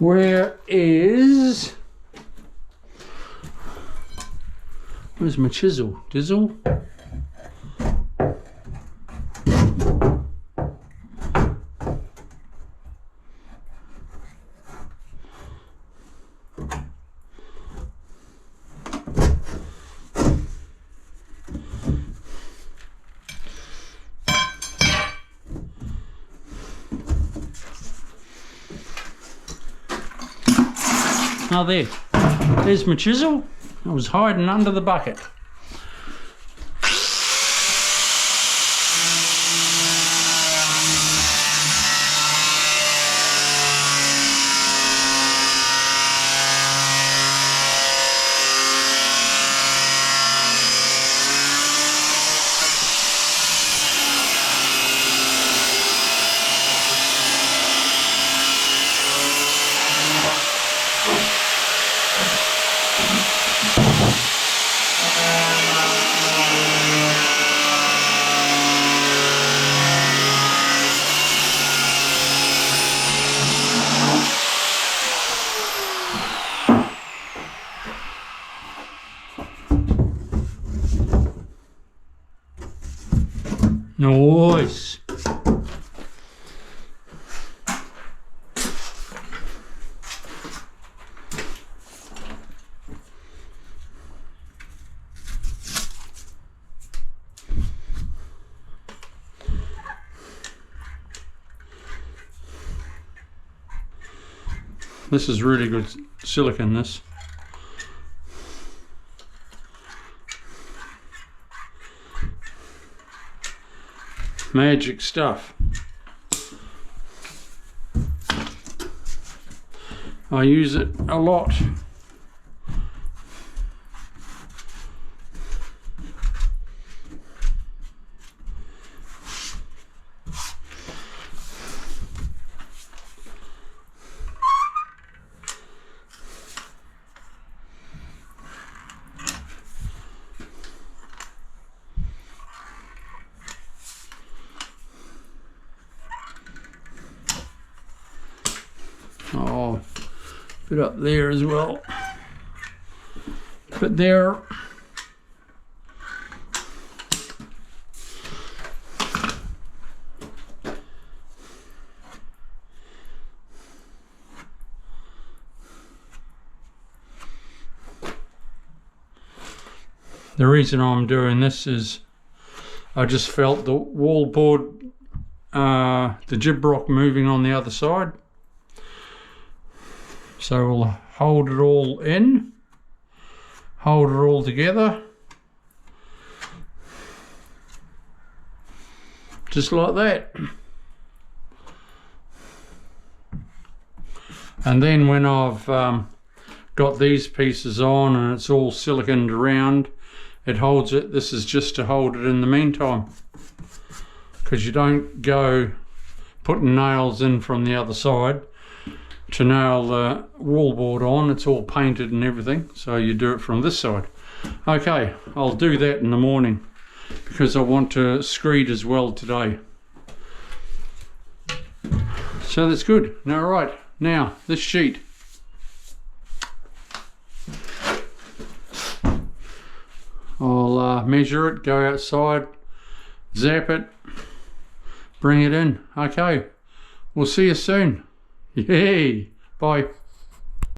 Where's my chisel? Dizzle? Oh, there's my chisel. I was hiding under the bucket. Nice. This is really good silicone, this. Magic stuff. I use it a lot. Oh, bit up there as well. But there. The reason I'm doing this is I just felt the wall board, the jib block moving on the other side. So we'll hold it all in, hold it all together, just like that. And then when I've got these pieces on and it's all siliconed around, it holds it. This is just to hold it in the meantime, because you don't go putting nails in from the other side to nail the wallboard on. It's all painted and everything, so you do it from this side. Okay, I'll do that in the morning because I want to screed as well today. So that's good. Now right, now this sheet. I'll measure it, go outside, zap it, bring it in. Okay, we'll see you soon. Yay! Bye.